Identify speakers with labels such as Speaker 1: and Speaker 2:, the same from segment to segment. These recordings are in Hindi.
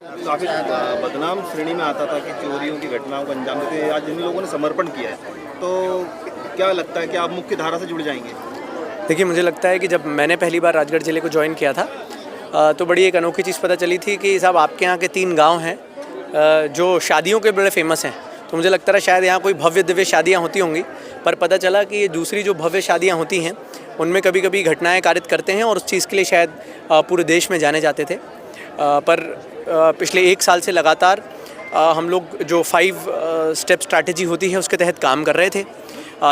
Speaker 1: काफ़ी बदनाम श्रेणी में आता था कि चोरियों की घटनाओं को अंजाम देते, आज जिन लोगों ने समर्पण किया है, तो क्या लगता है कि आप मुख्य धारा से जुड़ जाएंगे?
Speaker 2: देखिए, मुझे लगता है कि जब मैंने पहली बार राजगढ़ ज़िले को ज्वाइन किया था तो बड़ी एक अनोखी चीज़ पता चली थी कि साहब आपके यहाँ के 3 गांव हैं जो शादियों के बड़े फेमस हैं। तो मुझे लगता है शायद यहाँ कोई भव्य दिव्य शादियाँ होती होंगी, पर पता चला कि ये दूसरी जो भव्य शादियाँ होती हैं उनमें कभी कभी घटनाएँ कारित करते हैं और उस चीज़ के लिए शायद पूरे देश में जाने जाते थे। पर पिछले 1 साल से लगातार हम लोग जो 5 स्टेप स्ट्रैटेजी होती है उसके तहत काम कर रहे थे,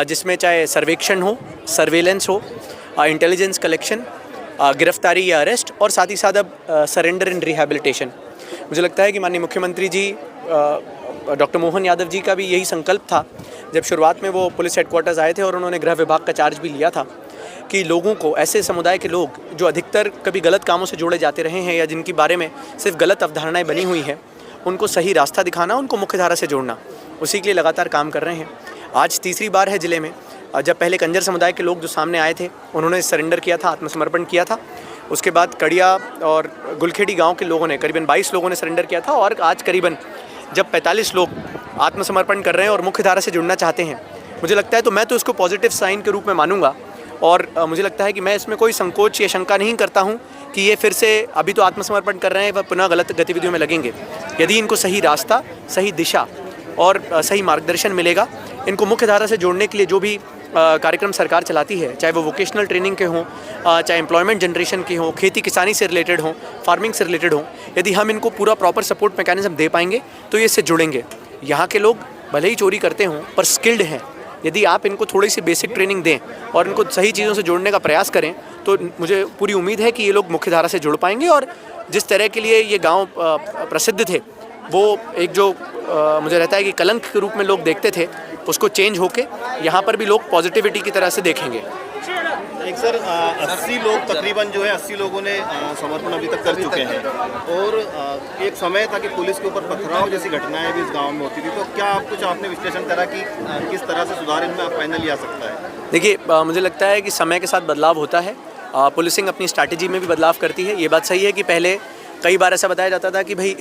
Speaker 2: जिसमें चाहे सर्वेक्षण हो, सर्वेलेंस हो, इंटेलिजेंस कलेक्शन, गिरफ्तारी या अरेस्ट और साथ ही साथ अब सरेंडर एंड रिहैबिलिटेशन। मुझे लगता है कि माननीय मुख्यमंत्री जी डॉक्टर मोहन यादव जी का भी यही संकल्प था जब शुरुआत में वो पुलिस हेडक्वार्टर्स आए थे और उन्होंने गृह विभाग का चार्ज भी लिया था कि लोगों को, ऐसे समुदाय के लोग जो अधिकतर कभी गलत कामों से जोड़े जाते रहे हैं या जिनके बारे में सिर्फ गलत अवधारणाएं बनी हुई हैं, उनको सही रास्ता दिखाना, उनको मुख्य धारा से जोड़ना, उसी के लिए लगातार काम कर रहे हैं। आज तीसरी बार है ज़िले में, जब पहले कंजर समुदाय के लोग जो सामने आए थे उन्होंने सरेंडर किया था, आत्मसमर्पण किया था। उसके बाद कड़िया और गुलखेड़ी गांव के लोगों ने, करीबन 22 लोगों ने सरेंडर किया था और आज करीबन जब 45 लोग आत्मसमर्पण कर रहे हैं और मुख्य धारा से जुड़ना चाहते हैं, मुझे लगता है तो मैं तो इसको पॉजिटिव साइन के रूप में मानूंगा। और मुझे लगता है कि मैं इसमें कोई संकोच या शंका नहीं करता हूं कि ये फिर से, अभी तो आत्मसमर्पण कर रहे हैं, वह पुनः गलत गतिविधियों में लगेंगे। यदि इनको सही रास्ता, सही दिशा और सही मार्गदर्शन मिलेगा, इनको मुख्य धारा से जोड़ने के लिए जो भी कार्यक्रम सरकार चलाती है, चाहे वो वोकेशनल ट्रेनिंग के हों, चाहे एम्प्लॉयमेंट जनरेशन के हों, खेती किसानी से रिलेटेड हों, फार्मिंग से रिलेटेड हों, यदि हम इनको पूरा प्रॉपर सपोर्ट मैकेनिज्म दे पाएंगे तो ये इससे जुड़ेंगे। यहाँ के लोग भले ही चोरी करते हों पर स्किल्ड हैं। यदि आप इनको थोड़ी सी बेसिक ट्रेनिंग दें और इनको सही चीज़ों से जोड़ने का प्रयास करें तो मुझे पूरी उम्मीद है कि ये लोग मुख्य धारा से जुड़ पाएंगे और जिस तरह के लिए ये गाँव प्रसिद्ध थे, वो एक जो मुझे रहता है कि कलंक के रूप में लोग देखते थे, उसको चेंज होके यहाँ पर भी लोग पॉजिटिविटी की तरह से देखेंगे।
Speaker 1: एक सर 80 लोग तकरीबन जो है 80 लोगों ने समर्पण अभी तक कर चुके हैं और एक समय था कि पुलिस के ऊपर पथराव जैसी घटनाएं भी इस गांव में होती थी, तो क्या आप कुछ आपने विश्लेषण करा कि किस तरह से सुधार इनमें फाइनली आ सकता है? देखिए,
Speaker 2: मुझे लगता है कि समय के साथ बदलाव होता है, पुलिसिंग अपनी स्ट्रैटेजी में भी बदलाव करती है। ये बात सही है कि पहले कई बार ऐसा बताया जाता था कि भाई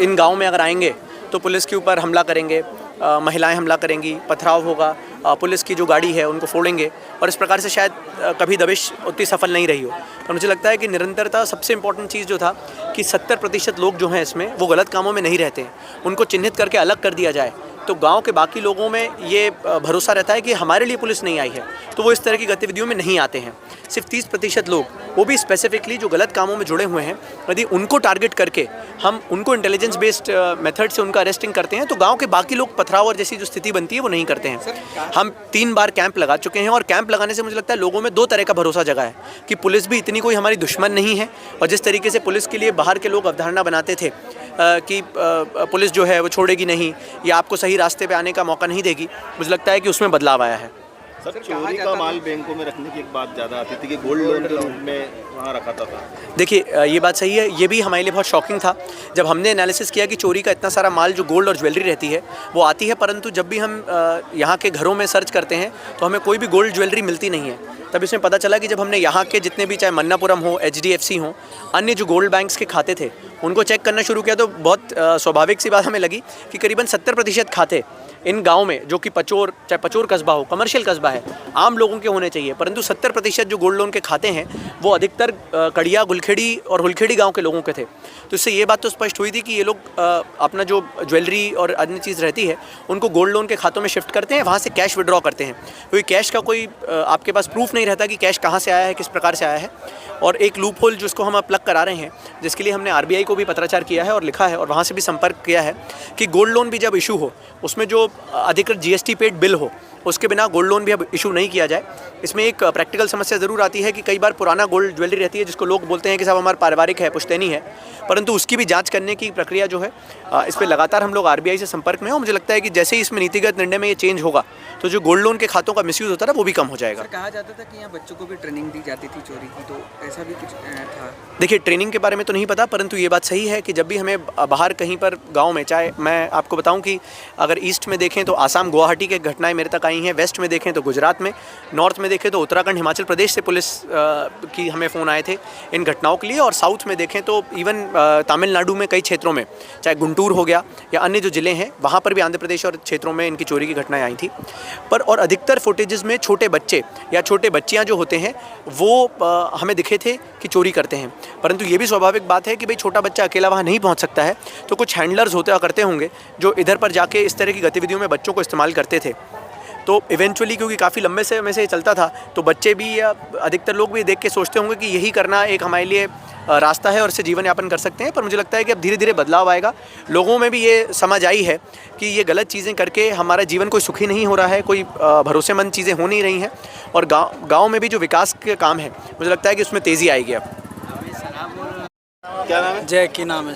Speaker 2: इन गाँव में अगर आएंगे तो पुलिस के ऊपर हमला करेंगे, महिलाएं हमला करेंगी, पथराव होगा, पुलिस की जो गाड़ी है उनको फोड़ेंगे, और इस प्रकार से शायद कभी दबिश उतनी सफल नहीं रही हो। तो मुझे लगता है कि निरंतरता सबसे इम्पोर्टेंट चीज़ जो था कि 70% लोग जो हैं इसमें वो गलत कामों में नहीं रहते हैं, उनको चिन्हित करके अलग कर दिया जाए तो गांव के बाकी लोगों में ये भरोसा रहता है कि हमारे लिए पुलिस नहीं आई है, तो वो इस तरह की गतिविधियों में नहीं आते हैं। सिर्फ 30% लोग, वो भी स्पेसिफिकली जो गलत कामों में जुड़े हुए हैं, यदि उनको टारगेट करके हम उनको इंटेलिजेंस बेस्ड मेथड से उनका अरेस्टिंग करते हैं तो गांव के बाकी लोग पथराव और जैसी जो स्थिति बनती है वो नहीं करते हैं। हम 3 बार कैंप लगा चुके हैं और कैंप लगाने से मुझे लगता है लोगों में 2 तरह का भरोसा जगा है कि पुलिस भी इतनी कोई हमारी दुश्मन नहीं है, और जिस तरीके से पुलिस के लिए बाहर के लोग अवधारणा बनाते थे कि पुलिस जो है वो छोड़ेगी नहीं या आपको सही रास्ते पे आने का मौका नहीं देगी, मुझे लगता है कि उसमें बदलाव आया है।
Speaker 1: सर, चोरी का माल बैंकों में रखने की एक बात ज़्यादा आती थी कि गोल्ड लोन के रूप में वहाँ रखा था।
Speaker 2: देखिए, ये बात सही है, ये भी हमारे लिए बहुत शॉकिंग था जब हमने एनालिसिस किया कि चोरी का इतना सारा माल जो गोल्ड और ज्वेलरी रहती है वो आती है, परंतु जब भी हम यहाँ के घरों में सर्च करते हैं तो हमें कोई भी गोल्ड ज्वेलरी मिलती नहीं है। तब इसमें पता चला कि जब हमने यहाँ के जितने भी, चाहे मन्नापुरम हो, HDFC हो, अन्य जो गोल्ड बैंक्स के खाते थे उनको चेक करना शुरू किया तो बहुत स्वाभाविक सी बात हमें लगी कि करीबन 70% खाते इन गाँव में, जो कि पचोर, चाहे पचोर कस्बा हो, कमर्शियल कस्बा है, आम लोगों के होने चाहिए, परंतु 70% जो गोल्ड लोन के खाते हैं वो अधिकतर कड़िया, गुलखेड़ी और हुलखेड़ी गांव के लोगों के थे। तो इससे ये बात तो स्पष्ट हुई थी कि ये लोग अपना जो ज्वेलरी और अन्य चीज़ रहती है उनको गोल्ड लोन के खातों में शिफ्ट करते हैं, वहाँ से कैश विड्रॉ करते हैं। क्योंकि कैश का कोई आपके पास प्रूफ नहीं रहता कि कैश कहाँ से आया है, किस प्रकार से आया है। और एक लूप होल जिसको हम प्लग करा रहे हैं, जिसके लिए हमने RBI को भी पत्राचार किया है और लिखा है और वहाँ से भी संपर्क किया है कि गोल्ड लोन भी जब इशू हो उसमें जो अधिकृत GST पेड बिल हो, उसके बिना गोल्ड लोन भी अब इशू नहीं किया जाए। इसमें एक प्रैक्टिकल समस्या ज़रूर आती है कि कई बार पुराना गोल्ड ज्वेलरी रहती है जिसको लोग बोलते हैं कि साहब हमारा पारिवारिक है, पुश्तैनी है, परंतु उसकी भी जांच करने की प्रक्रिया जो है इस पर लगातार हम लोग RBI से संपर्क में हैं। मुझे लगता है कि जैसे ही इसमें नीतिगत निर्णय में ये चेंज होगा तो जो गोल्ड लोन के खातों का मिसयूज़ होता है वो भी कम हो जाएगा।
Speaker 3: कहा जाता था कि यहाँ बच्चों को भी ट्रेनिंग दी जाती थी चोरी की, तो ऐसा भी कुछ था?
Speaker 2: देखिए, ट्रेनिंग के बारे में तो नहीं पता, परंतु ये बात बात सही है कि जब भी हमें बाहर कहीं पर गांव में, चाहे मैं आपको बताऊं कि अगर ईस्ट में देखें तो आसाम गुवाहाटी के घटनाएं मेरे तक आई हैं, वेस्ट में देखें तो गुजरात में, नॉर्थ में देखें तो उत्तराखंड हिमाचल प्रदेश से पुलिस की हमें फ़ोन आए थे इन घटनाओं के लिए, और साउथ में देखें तो इवन तमिलनाडु में कई क्षेत्रों में, चाहे गुंटूर हो गया या अन्य जो ज़िले हैं वहाँ पर भी आंध्र प्रदेश और क्षेत्रों में इनकी चोरी की घटनाएँ आई थी। पर और अधिकतर फुटेजेस में छोटे बच्चे या छोटे बच्चियाँ जो होते हैं वो हमें दिखे थे कि चोरी करते हैं, परंतु ये भी स्वाभाविक बात है कि भाई छोटा बच्चा अकेला वहाँ नहीं पहुँच सकता है, तो कुछ हैंडलर्स होते करते होंगे जो इधर पर जाके इस तरह की गतिविधियों में बच्चों को इस्तेमाल करते थे। तो इवेंचुअली क्योंकि काफ़ी लंबे समय से ये चलता था, तो बच्चे भी या अधिकतर लोग भी देख के सोचते होंगे कि यही करना एक हमारे लिए रास्ता है और इससे जीवन यापन कर सकते हैं। पर मुझे लगता है कि अब धीरे धीरे बदलाव आएगा, लोगों में भी ये समझ आई है कि ये गलत चीज़ें करके हमारा जीवन कोई सुखी नहीं हो रहा है, कोई भरोसेमंद चीज़ें हो नहीं रही हैं, और गाँव में भी जो विकास के काम है मुझे लगता है कि उसमें तेज़ी आएगी। अब
Speaker 1: क्या नाम है?
Speaker 3: जय की नाम है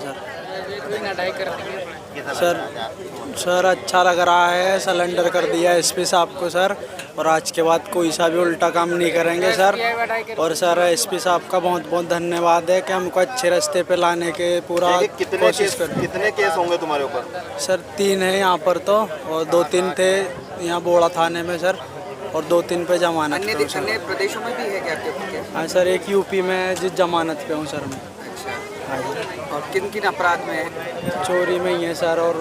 Speaker 3: सर अच्छा लग रहा है, सिलेंडर कर दिया एसपी साहब को सर, और आज के बाद कोई सा भी उल्टा काम नहीं करेंगे सर। और सर एसपी साहब का बहुत बहुत धन्यवाद है कि हमको अच्छे रास्ते पे लाने के पूरा कोशिश कर।
Speaker 1: कितने केस होंगे तुम्हारे ऊपर?
Speaker 3: सर 3 है यहाँ पर तो, और 2-3 थे यहाँ बोड़ा थाने में सर, और 2-3 पे जमानत पे हूँ सर।
Speaker 4: अन्य प्रदेशों में भी है क्या आपके?
Speaker 3: हाँ सर, एक यूपी में जिस जमानत पे हूँ सर मैं।
Speaker 4: और किन किन अपराध में है?
Speaker 3: चोरी में ही है सर, और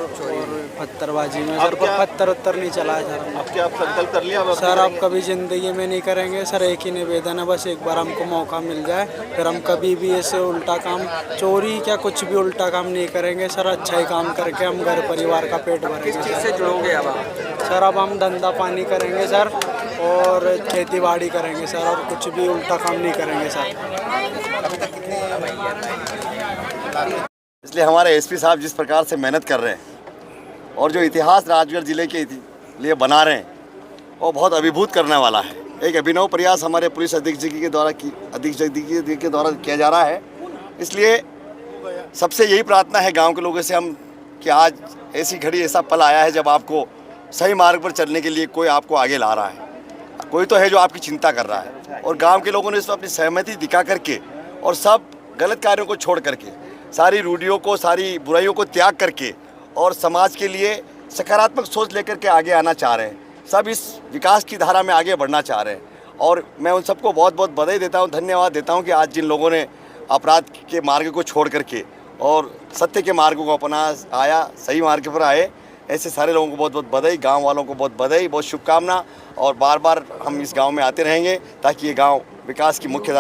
Speaker 3: पत्थरबाजी में सर, पर पत्थर उत्तर नहीं चला है सर।
Speaker 1: अब क्या आप संकल्प कर लिया?
Speaker 3: सर आप कभी ज़िंदगी में नहीं करेंगे सर, एक ही निवेदन है बस, एक बार हमको मौका मिल जाए फिर हम कभी भी ऐसे उल्टा काम, चोरी क्या कुछ भी उल्टा काम नहीं करेंगे सर। अच्छा ही काम करके हम घर परिवार का पेट भरेंगे।
Speaker 4: किस चीज़ से जुड़ोगे अब आप?
Speaker 3: सर अब हम धंधा पानी करेंगे सर, और खेती बाड़ी करेंगे सर, और कुछ भी उल्टा काम नहीं करेंगे सर।
Speaker 5: इसलिए हमारे एसपी साहब जिस प्रकार से मेहनत कर रहे हैं और जो इतिहास राजगढ़ ज़िले के लिए बना रहे हैं वो बहुत अभिभूत करने वाला है। एक अभिनव प्रयास हमारे पुलिस अधीक्षक के द्वारा किया जा रहा है। इसलिए सबसे यही प्रार्थना है गांव के लोगों से हम कि आज ऐसी घड़ी, ऐसा पल आया है जब आपको सही मार्ग पर चलने के लिए कोई आपको आगे ला रहा है, कोई तो है जो आपकी चिंता कर रहा है। और गाँव के लोगों ने इसमें अपनी सहमति दिखा करके और सब गलत कार्यों को छोड़ करके, सारी रूढ़ियों को, सारी बुराइयों को त्याग करके और समाज के लिए सकारात्मक सोच लेकर के आगे आना चाह रहे हैं। सब इस विकास की धारा में आगे बढ़ना चाह रहे हैं और मैं उन सबको बहुत बहुत बधाई देता हूं, धन्यवाद देता हूं कि आज जिन लोगों ने अपराध के मार्ग को छोड़ करके और सत्य के मार्ग को अपना आया, सही मार्ग पर आए, ऐसे सारे लोगों को बहुत बहुत बधाई, गाँव वालों को बहुत बधाई, बहुत शुभकामना। और बार बार हम इस गाँव में आते रहेंगे ताकि ये गाँव विकास की मुख्य